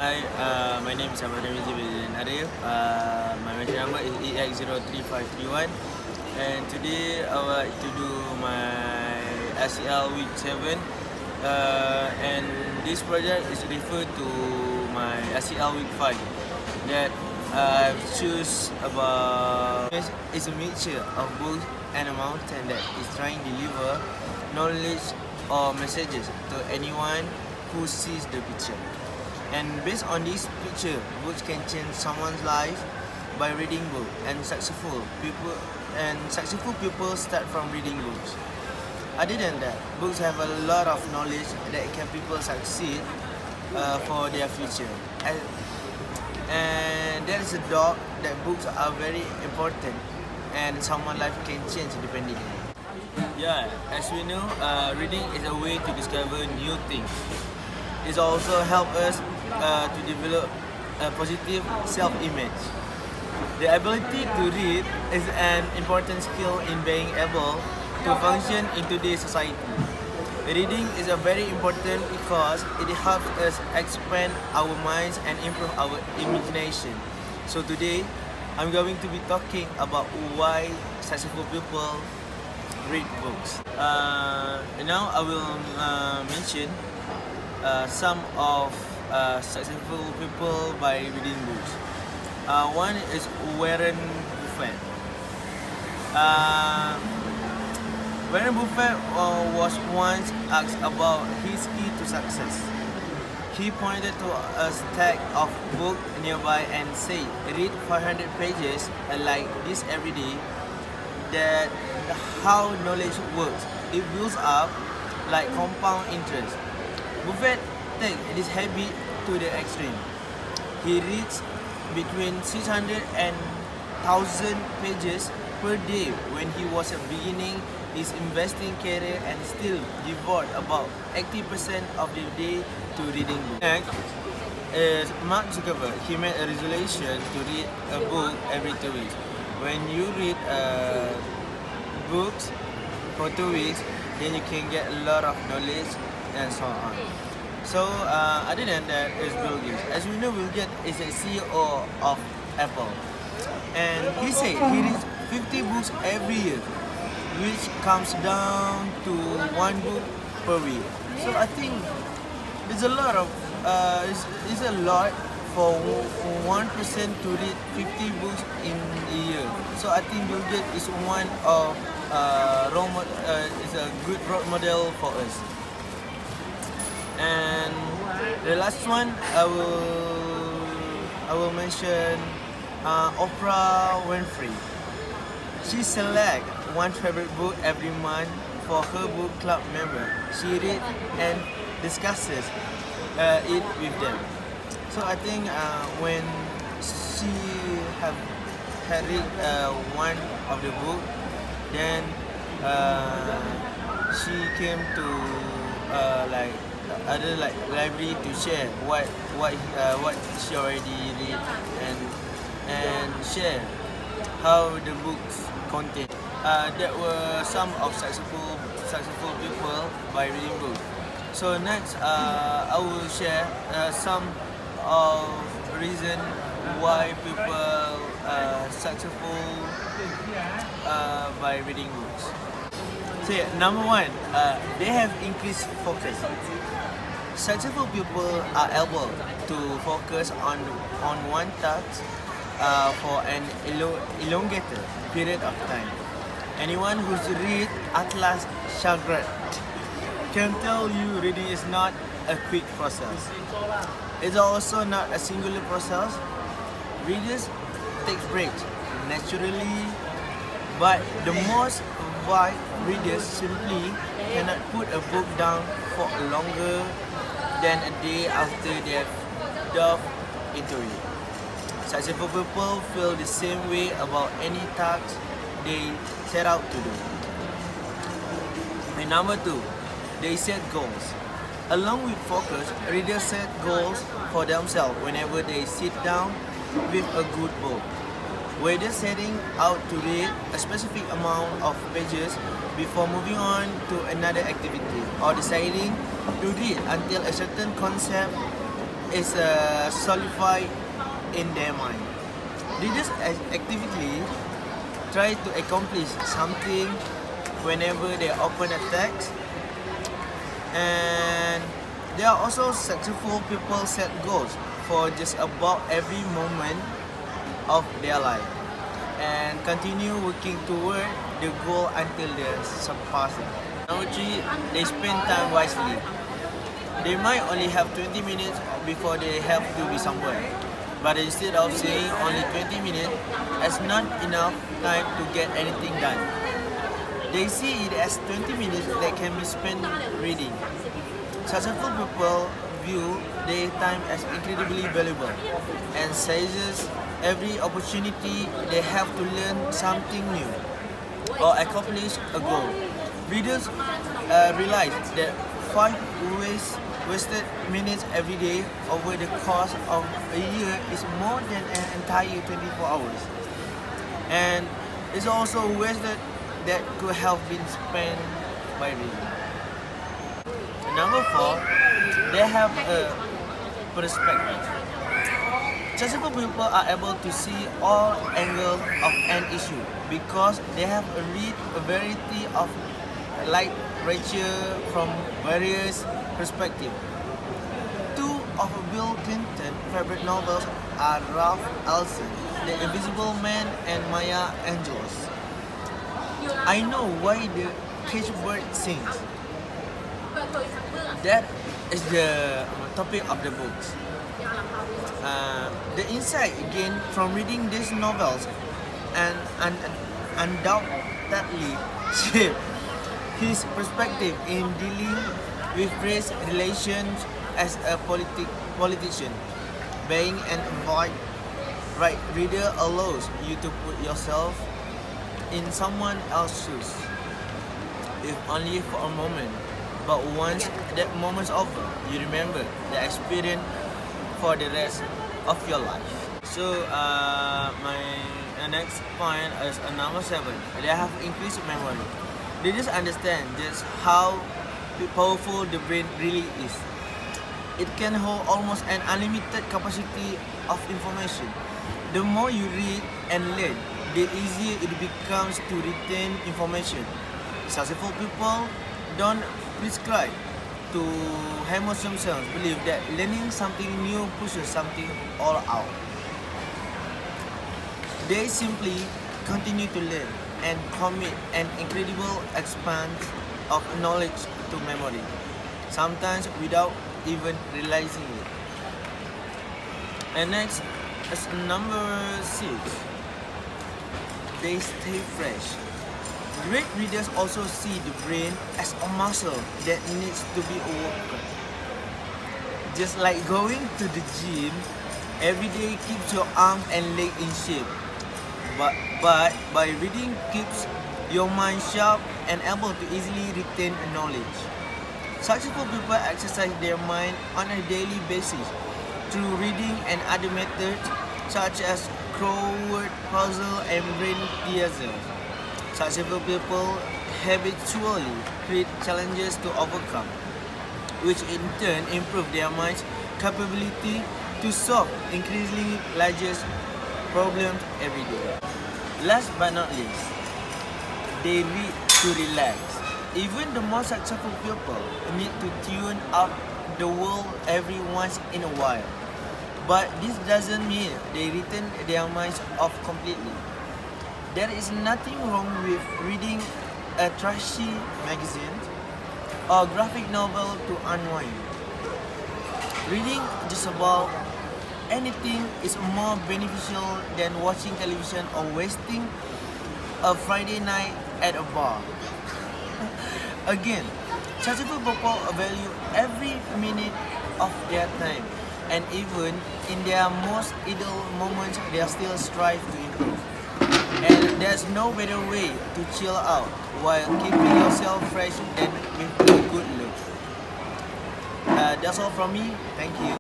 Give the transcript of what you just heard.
Hi, my name is Ahmad Tarmizi with Ariff. My mention number is EX03531, and today I would like to do my SEL week 7. And this project is referred to my SEL week 5 that I've choose about. It's a mixture of both and a mountain that is trying to deliver knowledge or messages to anyone who sees the picture. And based on this picture, books can change someone's life by reading books, and successful people start from reading books. Other than that, books have a lot of knowledge that can people succeed for their future. And there is a dog that books are very important, and someone's life can change depending. Yeah, as we know, reading is a way to discover new things. It also helps us to develop a positive self-image. The ability to read is an important skill in being able to function in today's society. Reading is a very important because it helps us expand our minds and improve our imagination. So today, I'm going to be talking about why successful people read books. Now I will mention some of successful people by reading books. One is Warren Buffett. Warren Buffett was once asked about his key to success. He pointed to a stack of books nearby and said, "Read 500 pages like this every day. That's how knowledge works. It builds up like compound interest." Buffett take this habit to the extreme. He reads between 600 and 1,000 pages per day when he was beginning his investing career, and still devote about 80% of the day to reading books. Next is Mark Zuckerberg. He made a resolution to read a book every 2 weeks. When you read books for 2 weeks, then you can get a lot of knowledge and so on. So other than that is Bill Gates. As we know, Bill Gates is a CEO of Apple, and he said he reads 50 books every year, which comes down to one book per week. So I think it's a lot of it's a lot for one person to read 50 books in a year. So I think Bill Gates is one of is a good role model for us. And the last one I will mention Oprah Winfrey. She select one favorite book every month for her book club member. She read and discusses it with them. So I think when she had read one of the book, then she came to other library to share what she already read, and share how the books contain. That were some of successful people by reading books. So next, I will share some of reason why people successful by reading books. So yeah, number one, they have increased focus. Successful people are able to focus on one task for an elongated period of time. Anyone who's read Atlas Shrugged can tell you reading is not a quick process. It's also not a singular process. Readers take breaks naturally, but the most wide readers simply cannot put a book down for longer than a day after they have dove into it. Successful people feel the same way about any task they set out to do. And number two, they set goals. Along with focus, readers set goals for themselves whenever they sit down with a good book. Whether setting out to read a specific amount of pages before moving on to another activity, or deciding to read until a certain concept is solidified in their mind. Readers actively try to accomplish something whenever they open a text, and there are also successful people set goals for just about every moment of their life and continue working toward the goal until they surpass it. Number 3, they spend time wisely. They might only have 20 minutes before they have to be somewhere, but instead of saying only 20 minutes as not enough time to get anything done, they see it as 20 minutes that can be spent reading. Successful people view their time as incredibly valuable and seizes every opportunity they have to learn something new or accomplish a goal. Readers realize that 5 wasted minutes every day over the course of a year is more than an entire 24 hours. And it's also wasted that could have been spent by reading. Number 4, they have a perspective. Successful people are able to see all angles of an issue because they have read a variety of literature from various perspectives. 2 of Bill Clinton's favorite novels are Ralph Ellison, The Invisible Man, and Maya Angelou's I Know Why the Caged Bird Sings. That is the topic of the books. The insight gained from reading these novels and undoubtedly shape his perspective in dealing with race relations as a politician. Being an right reader allows you to put yourself in someone else's shoes, if only for a moment. But once that moment's over, you remember the experience for the rest of your life. So my next point is number 7. They have increased memory. They just understand just how powerful the brain really is. It can hold almost an unlimited capacity of information. The more you read and learn, the easier it becomes to retain information. Successful people don't prescribe to hammer themselves, believe that learning something new pushes something all out. They simply continue to learn and commit an incredible expanse of knowledge to memory, sometimes without even realizing it. And next is number 6. They stay fresh. Great readers also see the brain as a muscle that needs to be worked. Just like going to the gym, every day keeps your arm and leg in shape. But by reading keeps your mind sharp and able to easily retain knowledge. Successful people exercise their mind on a daily basis through reading and other methods such as crossword puzzle and brain teasers. Successful people habitually create challenges to overcome, which in turn improve their mind's capability to solve increasingly larger problems every day. Last but not least, they read to relax. Even the most successful people need to tune out the world every once in a while. But this doesn't mean they return their minds off completely. There is nothing wrong with reading a trashy magazine or graphic novel to unwind. Reading just about anything is more beneficial than watching television or wasting a Friday night at a bar. Again, successful people value every minute of their time, and even in their most idle moments, they still strive to improve. And there's no better way to chill out while keeping yourself fresh than with a good look. That's all from me. Thank you.